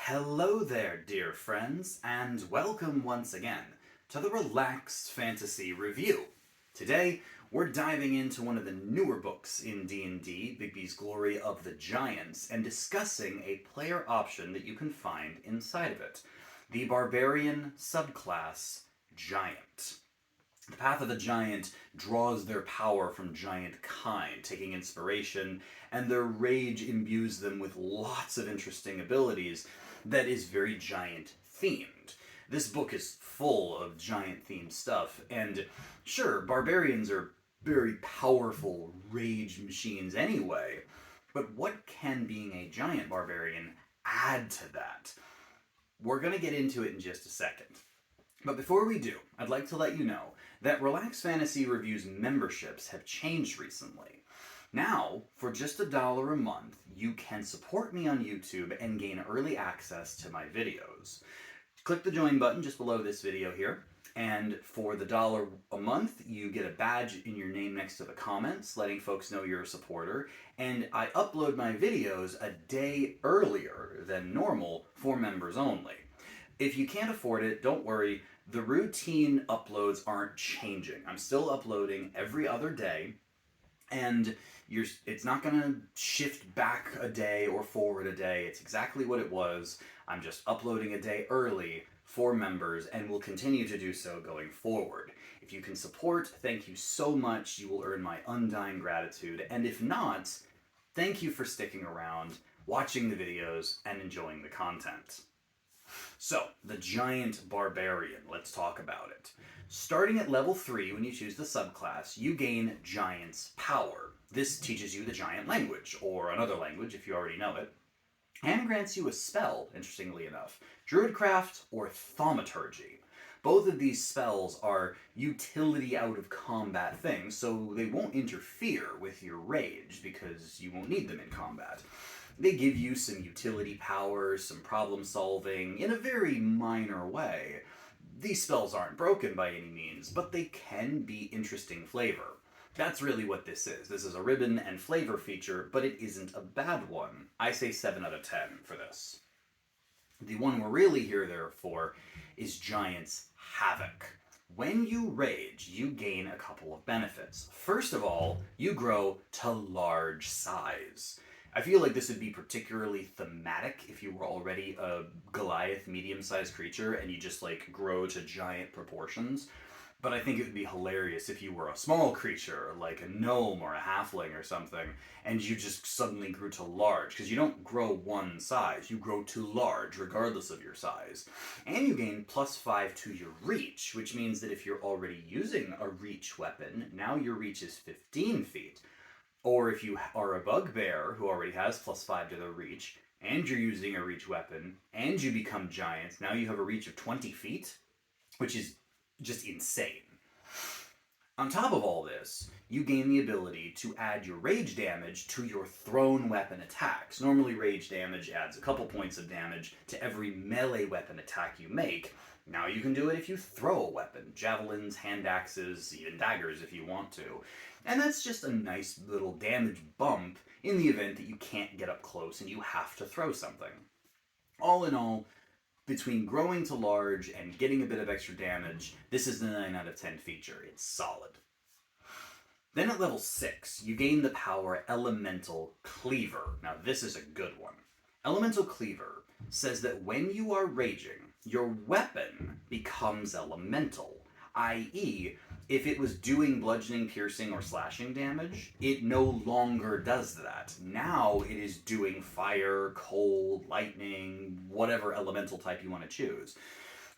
Hello there, dear friends, and welcome once again to the Relaxed Fantasy Review. Today, we're diving into one of the newer books in D&D, Bigby's Glory of the Giants, and discussing a player option that you can find inside of it, the Barbarian Subclass Giant. The Path of the Giant draws their power from giant kind, taking inspiration, and their rage imbues them with lots of interesting abilities that is very giant themed. This book is full of giant themed stuff, and sure, barbarians are very powerful rage machines anyway, but what can being a giant barbarian add to that? We're going to get into it in just a second. But before we do, I'd like to let you know that Relax Fantasy Review's memberships have changed recently. Now, for just $1 a month, you can support me on YouTube and gain early access to my videos. Click the join button just below this video here, and for the $1 a month, you get a badge in your name next to the comments, letting folks know you're a supporter, and I upload my videos a day earlier than normal for members only. If you can't afford it, don't worry. The routine uploads aren't changing. I'm still uploading every other day, and it's not going to shift back a day or forward a day. It's exactly what it was. I'm just uploading a day early for members, and will continue to do so going forward. If you can support, thank you so much. You will earn my undying gratitude. And if not, thank you for sticking around, watching the videos, and enjoying the content. So, the Giant Barbarian, let's talk about it. Starting at level 3, when you choose the subclass, you gain Giant's Power. This teaches you the Giant language, or another language if you already know it, and grants you a spell, interestingly enough, Druidcraft or Thaumaturgy. Both of these spells are utility out of combat things, so they won't interfere with your rage, because you won't need them in combat. They give you some utility powers, some problem solving, in a very minor way. These spells aren't broken by any means, but they can be interesting flavor. That's really what this is. This is a ribbon and flavor feature, but it isn't a bad one. I say 7 out of 10 for this. The one we're really here there for is Giant's Havoc. When you rage, you gain a couple of benefits. First of all, you grow to large size. I feel like this would be particularly thematic if you were already a Goliath medium-sized creature and you just grow to giant proportions. But I think it would be hilarious if you were a small creature, like a gnome or a halfling or something, and you just suddenly grew to large, because you don't grow one size, you grow to large regardless of your size. And you gain +5 to your reach, which means that if you're already using a reach weapon, now your reach is 15 feet. Or if you are a bugbear who already has +5 to their reach, and you're using a reach weapon, and you become giant, now you have a reach of 20 feet, which is just insane. On top of all this, you gain the ability to add your rage damage to your thrown weapon attacks. Normally rage damage adds a couple points of damage to every melee weapon attack you make. Now you can do it if you throw a weapon. Javelins, hand axes, even daggers if you want to. And that's just a nice little damage bump in the event that you can't get up close and you have to throw something. All in all, between growing to large and getting a bit of extra damage, this is the 9 out of 10 feature. It's solid. Then at level 6, you gain the power Elemental Cleaver. Now this is a good one. Elemental Cleaver says that when you are raging, your weapon becomes elemental, i.e., if it was doing bludgeoning, piercing, or slashing damage, it no longer does that. Now it is doing fire, cold, lightning, whatever elemental type you want to choose.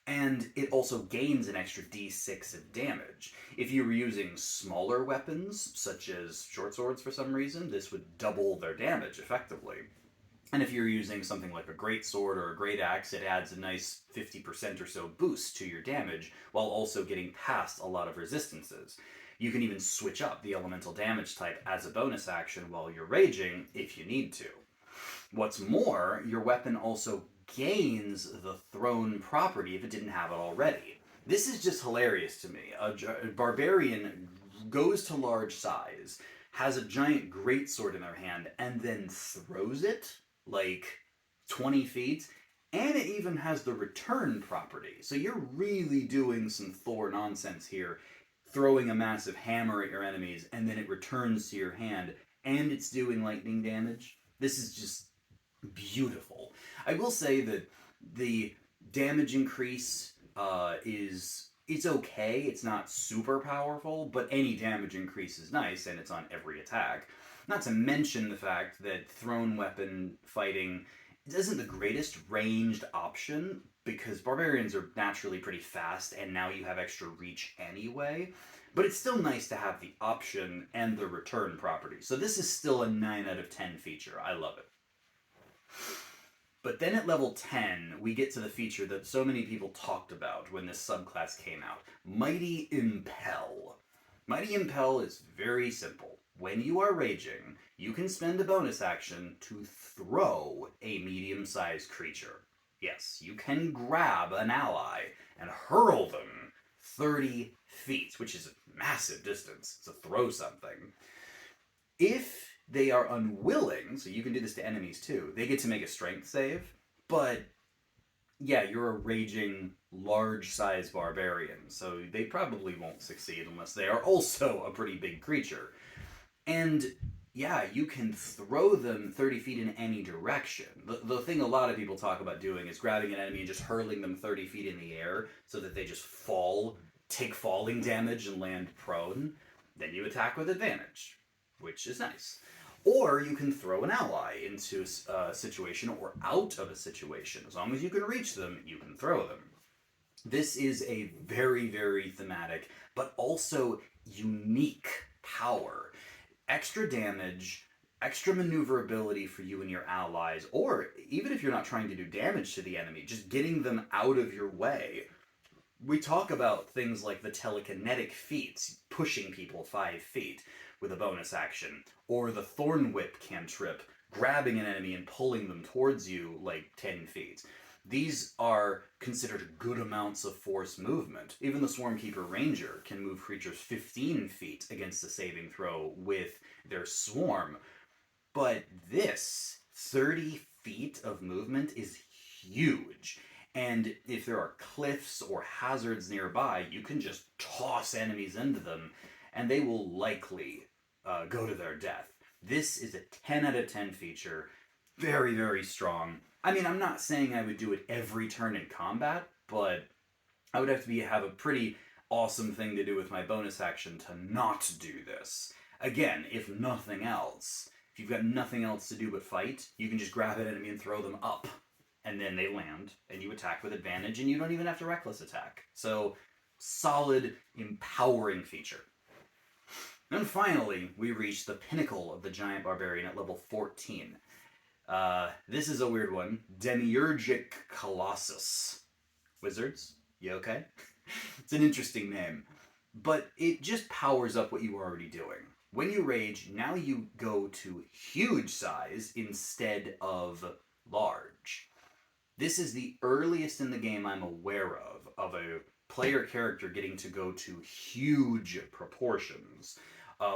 And it also gains an extra d6 of damage. If you were using smaller weapons, such as short swords for some reason, this would double their damage effectively. And if you're using something like a greatsword or a great axe, it adds a nice 50% or so boost to your damage, while also getting past a lot of resistances. You can even switch up the elemental damage type as a bonus action while you're raging, if you need to. What's more, your weapon also gains the thrown property if it didn't have it already. This is just hilarious to me. A barbarian goes to large size, has a giant greatsword in their hand, and then throws it 20 feet, And it even has the return property. So you're really doing some Thor nonsense here, throwing a massive hammer at your enemies, and then it returns to your hand, and it's doing lightning damage. This is just beautiful. I will say that the damage increase is it's okay. It's not super powerful, but any damage increase is nice, and it's on every attack. Not to mention the fact that thrown weapon fighting isn't the greatest ranged option because barbarians are naturally pretty fast, and now you have extra reach anyway. But it's still nice to have the option and the return property. So this is still a 9 out of 10 feature. I love it. But then at level 10, we get to the feature that so many people talked about when this subclass came out. Mighty Impel. Mighty Impel is very simple. When you are raging, you can spend a bonus action to throw a medium-sized creature. Yes, you can grab an ally and hurl them 30 feet, which is a massive distance to throw something. If they are unwilling, so you can do this to enemies too, they get to make a strength save, but yeah, you're a raging large-sized barbarian, so they probably won't succeed unless they are also a pretty big creature. And yeah, you can throw them 30 feet in any direction. The thing a lot of people talk about doing is grabbing an enemy and just hurling them 30 feet in the air so that they just fall, take falling damage, and land prone. Then you attack with advantage, which is nice. Or you can throw an ally into a situation or out of a situation. As long as you can reach them, you can throw them. This is a very, very thematic, but also unique power. Extra damage, extra maneuverability for you and your allies, or even if you're not trying to do damage to the enemy, just getting them out of your way. We talk about things like the telekinetic feats, pushing people 5 feet with a bonus action, or the Thorn Whip cantrip, grabbing an enemy and pulling them towards you like 10 feet. These are considered good amounts of force movement. Even the Swarmkeeper Ranger can move creatures 15 feet against a saving throw with their swarm. But this 30 feet of movement is huge. And if there are cliffs or hazards nearby, you can just toss enemies into them, and they will likely go to their death. This is a 10 out of 10 feature. Very, very strong. I mean, I'm not saying I would do it every turn in combat, but I would have to have a pretty awesome thing to do with my bonus action to not do this. Again, if nothing else, if you've got nothing else to do but fight, you can just grab an enemy and throw them up. And then they land, and you attack with advantage, and you don't even have to reckless attack. So, solid, empowering feature. And finally, we reach the pinnacle of the Giant Barbarian at level 14. This is a weird one. Demiurgic Colossus. Wizards? You okay? It's an interesting name. But it just powers up what you were already doing. When you rage, now you go to huge size instead of large. This is the earliest in the game I'm aware of a player character getting to go to huge proportions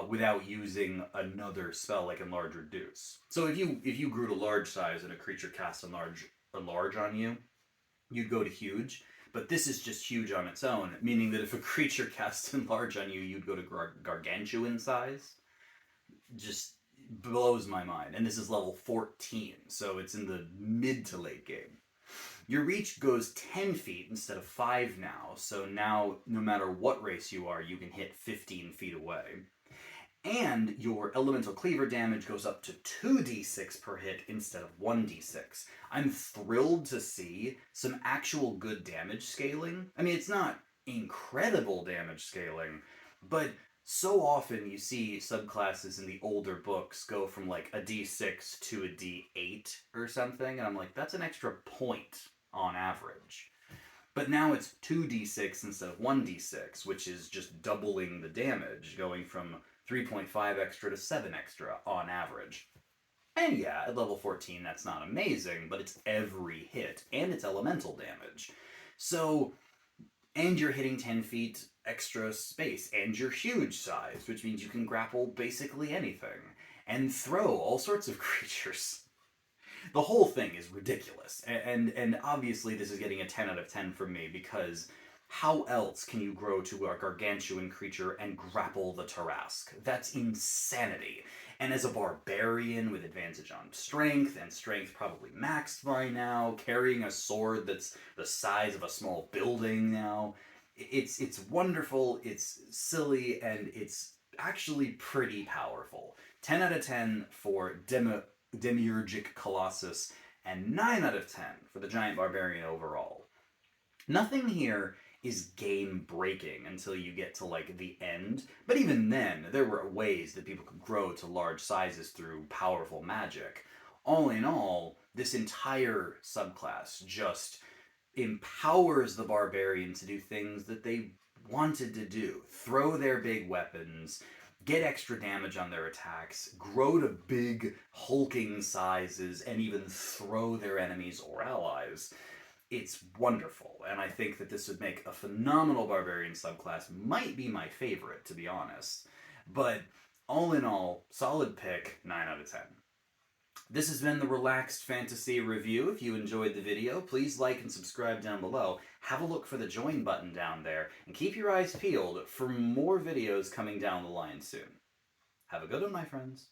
without using another spell like Enlarge Reduce. So if you grew to large size and a creature cast Enlarge on you, you'd go to huge. But this is just huge on its own, meaning that if a creature casts Enlarge on you, you'd go to gargantuan size. Just blows my mind. And this is level 14, so it's in the mid to late game. Your reach goes 10 feet instead of 5 now, so now no matter what race you are, you can hit 15 feet away. And your elemental cleaver damage goes up to 2d6 per hit instead of 1d6. I'm thrilled to see some actual good damage scaling. I mean, it's not incredible damage scaling, but so often you see subclasses in the older books go from like a d6 to a d8 or something, and I'm like, that's an extra point on average. But now it's 2d6 instead of 1d6, which is just doubling the damage, going from 3.5 extra to 7 extra on average. And yeah, at level 14 that's not amazing, but it's every hit, and it's elemental damage. So, and you're hitting 10 feet extra space, and you're huge size, which means you can grapple basically anything, and throw all sorts of creatures. The whole thing is ridiculous. And obviously this is getting a 10 out of 10 from me because how else can you grow to a gargantuan creature and grapple the Tarrasque? That's insanity. And as a barbarian with advantage on strength, and strength probably maxed by now, carrying a sword that's the size of a small building now, it's wonderful, it's silly, and it's actually pretty powerful. 10 out of 10 for Demiurgic Colossus, and 9 out of 10 for the Giant Barbarian overall. Nothing here is game breaking until you get to like the end, but even then, there were ways that people could grow to large sizes through powerful magic. All in all, this entire subclass just empowers the barbarian to do things that they wanted to do. Throw their big weapons, get extra damage on their attacks, grow to big hulking sizes, and even throw their enemies or allies. It's wonderful, and I think that this would make a phenomenal barbarian subclass. Might be my favorite, to be honest. But all in all, solid pick, 9 out of 10. This has been the Relaxed Fantasy Review. If you enjoyed the video, please like and subscribe down below. Have a look for the join button down there, and keep your eyes peeled for more videos coming down the line soon. Have a good one, my friends.